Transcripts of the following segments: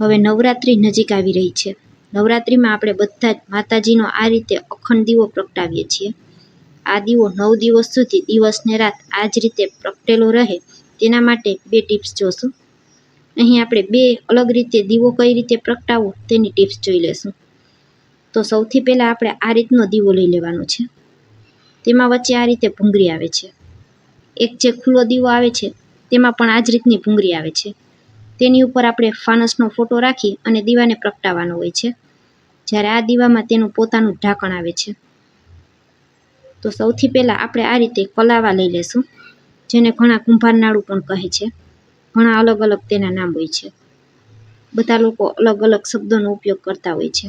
હવે નવરાત્રિ નજીક આવી રહી છે. નવરાત્રિમાં આપણે બધા જ માતાજીનો આ રીતે અખંડ દીવો પ્રગટાવીએ છીએ. આ દીવો 9 દિવસ સુધી દિવસ ને રાત આ જ રીતે પ્રગટેલો રહે તેના માટે 2 ટિપ્સ જોશું. અહીં આપણે 2 અલગ રીતે દીવો કઈ રીતે પ્રગટાવવો તેની ટિપ્સ જોઈ લેશું. તો સૌથી પહેલાં આપણે આ રીતનો દીવો લઈ લેવાનો છે. તેમાં વચ્ચે આ રીતે ભૂંગળી આવે છે. એક જે ખુલ્લો દીવો આવે છે તેમાં પણ આ જ રીતની ભૂંગળી આવે છે. તેની ઉપર આપણે ફાનસનો ફોટો રાખી અને દીવાને પ્રગટાવવાનો હોય છે. જ્યારે આ દીવામાં તેનું પોતાનું ઢાંકણ આવે છે. તો સૌથી પહેલાં આપણે આ રીતે કલાવા લઈ લેશું, જેને ઘણા કુંભારનાળું પણ કહે છે. ઘણા અલગ અલગ તેના નામ હોય છે. બધા લોકો અલગ અલગ શબ્દોનો ઉપયોગ કરતા હોય છે.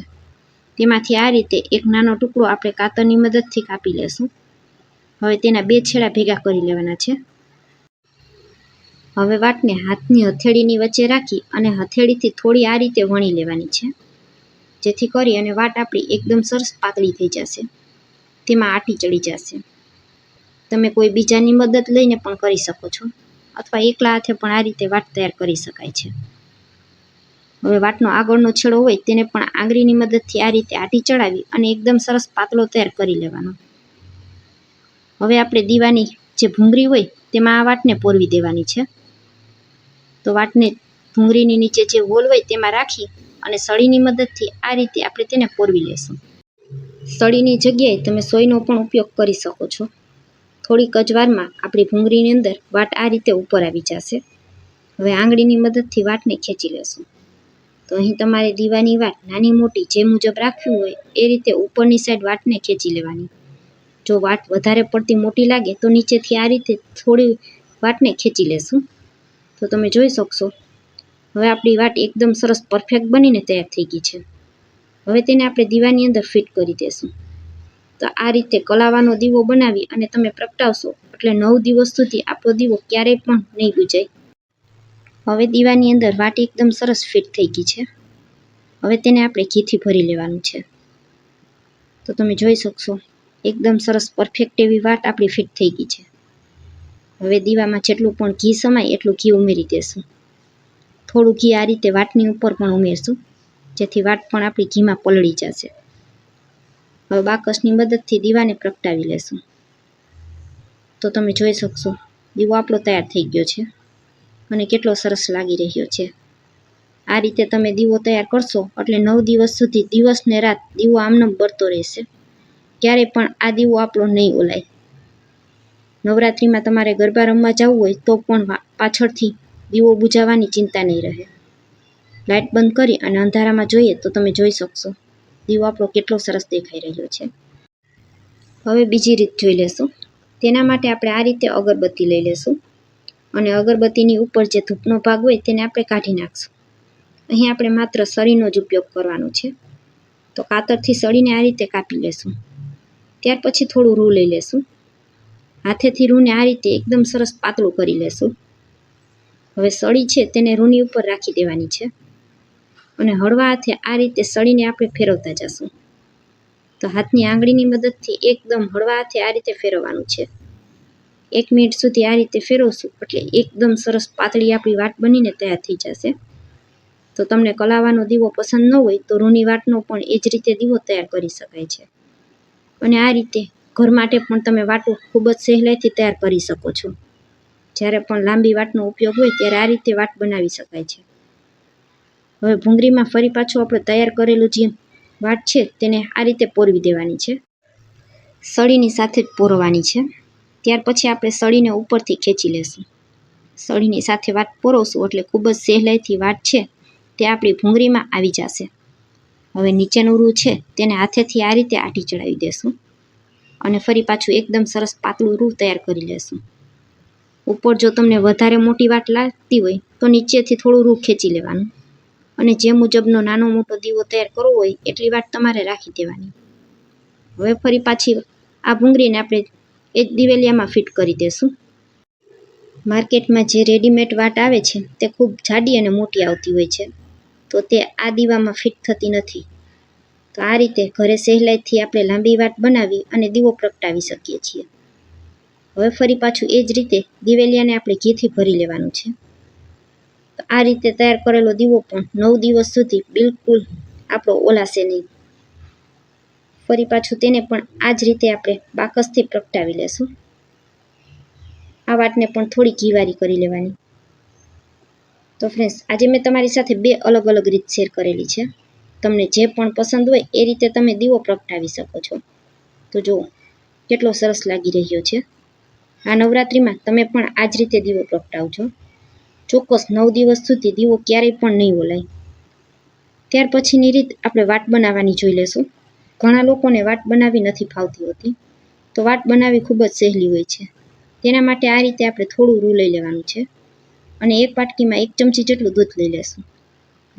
તેમાંથી આ રીતે એક નાનો ટુકડો આપણે કાતરની મદદથી કાપી લેશું. હવે તેના 2 છેડા ભેગા કરી લેવાના છે. હવે વાટને હાથની હથેળીની વચ્ચે રાખી અને હથેળીથી થોડી આ રીતે વણી લેવાની છે, જેથી કરી અને વાટ આપણી એકદમ સરસ પાતળી થઈ જશે. તેમાં આટી ચડી જશે. તમે કોઈ બીજાની મદદ લઈને પણ કરી શકો છો, અથવા એકલા હાથે પણ આ રીતે વાટ તૈયાર કરી શકાય છે. હવે વાટનો આગળનો છેડો હોય તેને પણ આંગળીની મદદથી આ રીતે આટી ચડાવી અને એકદમ સરસ પાતળો તૈયાર કરી લેવાનો. હવે આપણે દીવાની જે ભૂંગળી હોય તેમાં આ વાટને પોરવી દેવાની છે. તો વાટને ભૂંગળીની નીચે જે હોલ હોય તેમાં રાખી અને સળીની મદદથી આ રીતે આપણે તેને પોરવી લેશું. સળીની જગ્યાએ તમે સોયનો પણ ઉપયોગ કરી શકો છો. થોડીક જ વારમાં આપણી ભૂંગળીની અંદર વાટ આ રીતે ઉપર આવી જશે. હવે આંગળીની મદદથી વાટને ખેંચી લેશું. તો અહીં તમારે દીવાની વાટ નાની મોટી જે મુજબ રાખવી હોય એ રીતે ઉપરની સાઈડ વાટને ખેંચી લેવાની. જો વાટ વધારે પડતી મોટી લાગે તો નીચેથી આ રીતે થોડી વાટને ખેંચી લેશું. તો તમે જોઈ શકશો હવે આપણી વાટ એકદમ સરસ પરફેક્ટ બનીને તૈયાર થઈ ગઈ છે. હવે તેને આપણે દીવાની અંદર ફિટ કરી દેશું. તો આ રીતે કલાવાનો દીવો બનાવી અને તમે પ્રગટાવશો એટલે 9 દિવસ સુધી આપણો દીવો ક્યારેય પણ નહીં બુજાય. હવે દીવાની અંદર વાટ એકદમ સરસ ફિટ થઈ ગઈ છે. હવે તેને આપણે ઘીથી ભરી લેવાનું છે. તો તમે જોઈ શકશો એકદમ સરસ પરફેક્ટ એવી વાટ આપણી ફિટ થઈ ગઈ છે. હવે દીવામાં જેટલું પણ ઘી સમાય એટલું ઘી ઉમેરી દેશું. થોડું ઘી આ રીતે વાટની ઉપર પણ ઉમેરશું, જેથી વાટ પણ આપણી ઘીમાં પલળી જશે. હવે બાકસની મદદથી દીવાને પ્રગટાવી લેશું. તો તમે જોઈ શકશો દીવો આપણો તૈયાર થઈ ગયો છે અને કેટલો સરસ લાગી રહ્યો છે. આ રીતે તમે દીવો તૈયાર કરશો એટલે 9 દિવસ સુધી દિવસ ને રાત દીવો આમનામ બળતો રહેશે. ક્યારેય પણ આ દીવો આપણો નહીં ઓલાય. નવરાત્રિમાં તમારે ગરબા રમવા જવું હોય તો પણ પાછળથી દીવો બુજાવવાની ચિંતા નહીં રહે. લાઇટ બંધ કરી અને અંધારામાં જોઈએ તો તમે જોઈ શકશો દીવો આપણો કેટલો સરસ દેખાઈ રહ્યો છે. હવે બીજી રીત જોઈ લેશું. તેના માટે આપણે આ રીતે અગરબત્તી લઈ લેશું અને અગરબત્તીની ઉપર જે ધૂપનો ભાગ હોય તેને આપણે કાઢી નાખશું. અહીં આપણે માત્ર સળીનો જ ઉપયોગ કરવાનો છે. તો કાતરથી સળીને આ રીતે કાપી લેશું. ત્યાર પછી થોડું રૂ લઈ લેશું. હાથેથી રૂને આ રીતે એકદમ સરસ પાતળું કરી લેશું. હવે સળી છે તેને રૂની ઉપર રાખી દેવાની છે અને હળવા હાથે આ રીતે સળીને આપણે ફેરવતા જશું. તો હાથની આંગળીની મદદથી એકદમ હળવા હાથે આ રીતે ફેરવવાનું છે. 1 મિનિટ સુધી આ રીતે ફેરવશું એટલે એકદમ સરસ પાતળી આપણી વાટ બનીને તૈયાર થઈ જશે. તો તમને કલાવાનો દીવો પસંદ ન હોય તો રૂની વાટનો પણ એ જ રીતે દીવો તૈયાર કરી શકાય છે. અને આ રીતે ઘર માટે પણ તમે વાટો ખૂબ જ સહેલાઈથી તૈયાર કરી શકો છો. જ્યારે પણ લાંબી વાટનો ઉપયોગ હોય ત્યારે આ રીતે વાટ બનાવી શકાય છે. હવે ભૂંગળીમાં ફરી પાછું આપણે તૈયાર કરેલું જે વાટ છે તેને આ રીતે પોરવી દેવાની છે. સળીની સાથે જ પોરવાની છે. ત્યાર પછી આપણે સળીને ઉપરથી ખેંચી લેશું. સળીની સાથે વાટ પોરવશું એટલે ખૂબ જ સહેલાઈથી વાટ છે તે આપણી ભૂંગળીમાં આવી જશે. હવે નીચેનું રૂ છે તેને હાથેથી આ રીતે આટી ચડાવી દેશું અને ફરી પાછું એકદમ સરસ પાતળું રૂ તૈયાર કરી લેશું. ઉપર જો તમને વધારે મોટી વાટ લાગતી હોય તો નીચેથી થોડું રૂ ખેંચી લેવાનું અને જે મુજબનો નાનો મોટો દીવો તૈયાર કરવો હોય એટલી વાટ તમારે રાખી દેવાની. હવે ફરી પાછી આ ભૂંગળીને આપણે એ જ દિવેલિયામાં ફિટ કરી દેશું. માર્કેટમાં જે રેડીમેડ વાટ આવે છે તે ખૂબ જાડી અને મોટી આવતી હોય છે, તો તે આ દીવામાં ફિટ થતી નથી. તો આ રીતે ઘરે સહેલાઈથી આપણે લાંબી વાટ બનાવી અને દીવો પ્રગટાવી શકીએ છીએ. હવે ફરી પાછું એ જ રીતે દિવેલિયાને આપણે ઘીથી ભરી લેવાનું છે. તો આ રીતે તૈયાર કરેલો દીવો પણ 9 દિવસ સુધી બિલકુલ આપણો ઓલાશે નહીં. ફરી પાછું તેને પણ આ જ રીતે આપણે બાકસથી પ્રગટાવી લેશું. આ વાતને પણ થોડી ઘીવારી કરી લેવાની. તો ફ્રેન્ડ્સ, આજે મેં તમારી સાથે 2 અલગ અલગ રીત શેર કરેલી છે. તમને જે પણ પસંદ હોય એ રીતે તમે દીવો પ્રગટાવી શકો છો. તો જુઓ કેટલો સરસ લાગી રહ્યો છે. આ નવરાત્રિમાં તમે પણ આ જ રીતે દીવો પ્રગટાવજો. ચોક્કસ 9 દિવસ સુધી દીવો ક્યારેય પણ નહીં ઓલાય. ત્યાર પછીની રીત આપણે વાટ બનાવવાની જોઈ લેશું. ઘણા લોકોને વાટ બનાવવી નથી ફાવતી હોતી, તો વાટ બનાવવી ખૂબ જ સહેલી હોય છે. તેના માટે આ રીતે આપણે થોડું રૂ લઈ લેવાનું છે અને એક વાટકીમાં 1 ચમચી જેટલું દૂધ લઈ લેશું.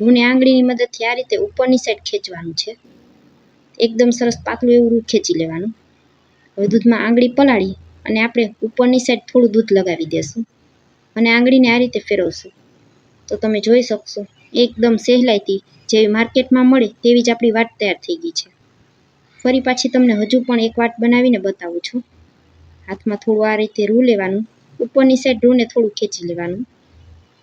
રૂને આંગળીની મદદથી આ રીતે ઉપરની સાઈડ ખેંચવાનું છે. એકદમ સરસ પાતળું એવું રૂ ખેંચી લેવાનું. હવે દૂધમાં આંગળી પલાળી અને આપણે ઉપરની સાઈડ થોડું દૂધ લગાવી દેશું અને આંગળીને આ રીતે ફેરવશું. તો તમે જોઈ શકશો એકદમ સહેલાઈથી જેવી માર્કેટમાં મળે તેવી જ આપણી વાટ તૈયાર થઈ ગઈ છે. ફરી પાછી તમને હજુ પણ એક વાટ બનાવીને બતાવું છું. હાથમાં થોડું આ રીતે રૂ લેવાનું, ઉપરની સાઈડ રૂને થોડું ખેંચી લેવાનું.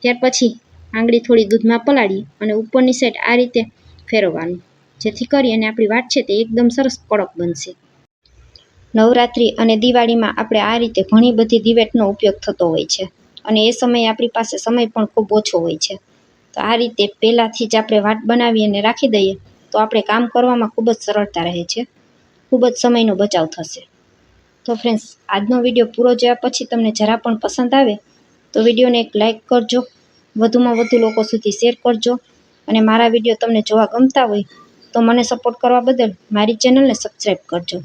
ત્યાર પછી આંગળી થોડી દૂધમાં પલાળી અને ઉપરની સાઈડ આ રીતે ફેરવવાનું, જેથી કરી અને આપણી વાટ છે તે એકદમ સરસ કડક બનશે. નવરાત્રિ અને દિવાળીમાં આપણે આ રીતે ઘણી બધી દિવેટનો ઉપયોગ થતો હોય છે અને એ સમયે આપણી પાસે સમય પણ ખૂબ ઓછો હોય છે. તો આ રીતે પહેલાંથી જ આપણે વાટ બનાવી અને રાખી દઈએ તો આપણે કામ કરવામાં ખૂબ જ સરળતા રહે છે. ખૂબ જ સમયનો બચાવ થશે. તો ફ્રેન્ડ્સ, આજનો વિડીયો પૂરો જોયા પછી તમને જરા પણ પસંદ આવે તો વિડીયોને એક લાઇક કરજો, વધુમાં વધુ લોકો સુધી શેર કરજો અને મારા વિડીયો તમને જોવા ગમતા હોય તો મને સપોર્ટ કરવા બદલ મારી ચેનલને સબસ્ક્રાઈબ કરજો.